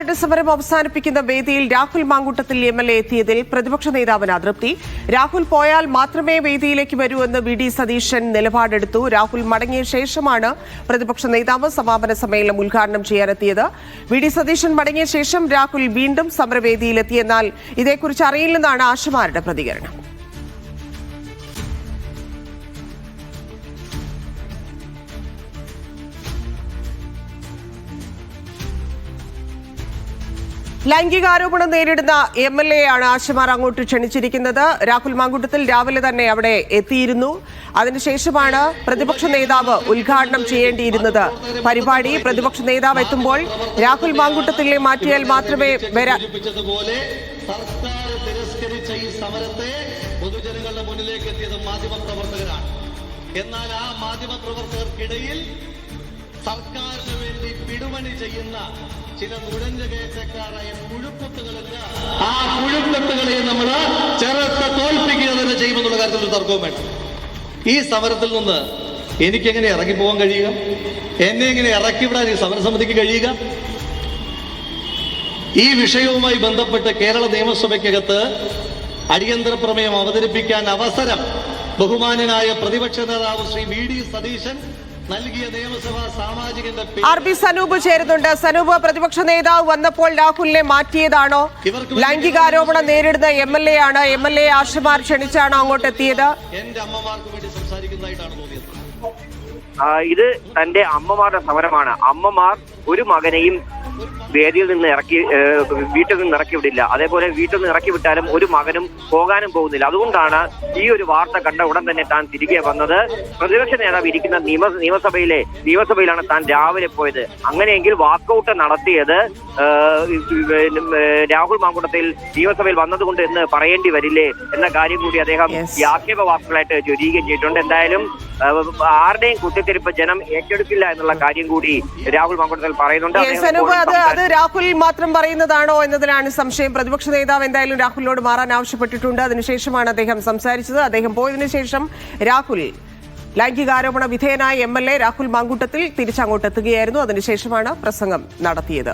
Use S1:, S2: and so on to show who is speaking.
S1: സർക്കാരിന്റെ സമരം അവസാനിപ്പിക്കുന്ന വേദിയിൽ രാഹുൽ മാങ്കൂട്ടത്തിൽ എംഎൽഎ എത്തിയതിൽ പ്രതിപക്ഷ നേതാവിന് അതൃപ്തി. രാഹുൽ പോയാൽ മാത്രമേ വേദിയിലേക്ക് വരൂ എന്ന് വി ഡി സതീശൻ നിലപാടെടുത്തു. രാഹുൽ മടങ്ങിയ ശേഷമാണ് പ്രതിപക്ഷ നേതാവ് സമാപന സമ്മേളനം ഉദ്ഘാടനം ചെയ്യാനെത്തിയത്. വി ഡി സതീശൻ മടങ്ങിയ ശേഷം രാഹുൽ വീണ്ടും സമരവേദിയിലെത്തിയെന്നാൽ ഇതേക്കുറിച്ച് അറിയില്ലെന്നാണ് ആശമാരുടെ പ്രതികരണം. ലൈംഗികാരോപണം നേരിടുന്ന എംഎൽഎ ആണ് ആശമാർ അങ്ങോട്ട് ക്ഷണിച്ചിരിക്കുന്നത്. രാഹുൽ മാങ്കൂട്ടത്തിൽ രാവിലെ തന്നെ അവിടെ എത്തിയിരുന്നു. അതിനുശേഷമാണ് പ്രതിപക്ഷ നേതാവ് ഉദ്ഘാടനം ചെയ്യേണ്ടിയിരുന്നത് പരിപാടി. പ്രതിപക്ഷ നേതാവ് എത്തുമ്പോൾ രാഹുൽ മാങ്കൂട്ടത്തിലെ മാറ്റിയാൽ മാത്രമേ
S2: പൊതുജനങ്ങളുടെ മുന്നിലേക്ക് എത്തിയത് മാധ്യമപ്രവർത്തകരാണ്. എന്നാൽ ആ മാധ്യമപ്രവർത്തകർക്കിടയിൽ സർക്കാരിന് വേണ്ടി പിടുമണി ചെയ്യുന്ന ചില നുഴഞ്ഞ കയറ്റക്കാരായ പുഴുക്കുത്തുകളുണ്ട്. ആ പുഴുക്കുത്തുകളെ നമ്മൾ ചെറുത്ത് തോൽപ്പിക്കുക തന്നെ ചെയ്യുമെന്നുള്ള കാര്യത്തിൽ ഒരു തർക്കവും വേണം. ഈ സമരത്തിൽ നിന്ന് എനിക്കെങ്ങനെ ഇറങ്ങിപ്പോകാൻ കഴിയുക? എന്നെ എങ്ങനെ ഇറക്കിവിടാൻ ഈ സമരസമിതിക്ക് കഴിയുക? ഈ വിഷയവുമായി ബന്ധപ്പെട്ട് കേരള നിയമസഭയ്ക്കകത്ത് അടിയന്തര പ്രമേയം അവതരിപ്പിക്കാൻ അവസരം ബഹുമാന്യനായ പ്രതിപക്ഷ നേതാവ് ശ്രീ വി ഡി സതീശൻ നൽകിയ നിയമസഭാ സാമാജികന്റെ
S1: ആർ ബി സനൂപ് ചേരുന്നുണ്ട്. സനൂപ്, പ്രതിപക്ഷ നേതാവ് വന്നപ്പോൾ രാഹുലിനെ മാറ്റിയതാണോ? ലൈംഗികാരോപണം നേരിടുന്ന എംഎൽഎ ആണ്. എംഎൽഎ ആശമാർ ക്ഷണിച്ചാണോ അങ്ങോട്ട് എത്തിയത്?
S2: എന്റെ അമ്മമാർക്ക് വേണ്ടി സംസാരിക്കുന്നതായിട്ടാണ് തോന്നിയത്.
S3: ഇത് തന്റെ അമ്മമാരുടെ സമരമാണ്. അമ്മമാർ ഒരു മകനെയും വേദിയിൽ നിന്ന് വീട്ടിൽ നിന്ന് ഇറക്കി വിടില്ല. അതേപോലെ വീട്ടിൽ നിന്ന് ഇറക്കി വിട്ടാലും ഒരു മകനും പോകാനും പോകുന്നില്ല. അതുകൊണ്ടാണ് ഈ ഒരു വാർത്ത കണ്ട ഉടൻ തന്നെ താൻ തിരികെ വന്നത്. പ്രതിപക്ഷ നേതാവ് ഇരിക്കുന്ന നിയമസഭയിലാണ് താൻ രാവിലെ പോയത്. അങ്ങനെയെങ്കിൽ വാക്കൌട്ട് നടത്തിയത് രാഹുൽ മാങ്കൂട്ടത്തിൽ നിയമസഭയിൽ വന്നതുകൊണ്ട് എന്ന് പറയേണ്ടി വരില്ലേ എന്ന കാര്യം കൂടി അദ്ദേഹം ഈ ആക്ഷേപ വാക്കുകളായിട്ട് ജ്വലിക്കുകയും ചെയ്തിട്ടുണ്ട്. എന്തായാലും ആരുടെയും കുത്തിത്തിരിപ്പ് ജനം ഏറ്റെടുക്കില്ല എന്നുള്ള കാര്യം കൂടി രാഹുൽ മാങ്കൂട്ടത്തിൽ പറയുന്നുണ്ട്.
S1: അത് രാഹുൽ മാത്രം പറയുന്നതാണോ എന്നതിലാണ് സംശയം. പ്രതിപക്ഷ നേതാവ് എന്തായാലും രാഹുലിനോട് മാറാൻ ആവശ്യപ്പെട്ടിട്ടുണ്ട്. അതിനുശേഷമാണ് അദ്ദേഹം സംസാരിച്ചത്. അദ്ദേഹം പോയതിനു ശേഷം രാഹുൽ ലൈംഗികാരോപണ വിധേയനായ എംഎൽഎ രാഹുൽ മാങ്കൂട്ടത്തിൽ തിരിച്ചങ്ങോട്ടെത്തുകയായിരുന്നു. അതിനുശേഷമാണ് പ്രസംഗം നടത്തിയത്.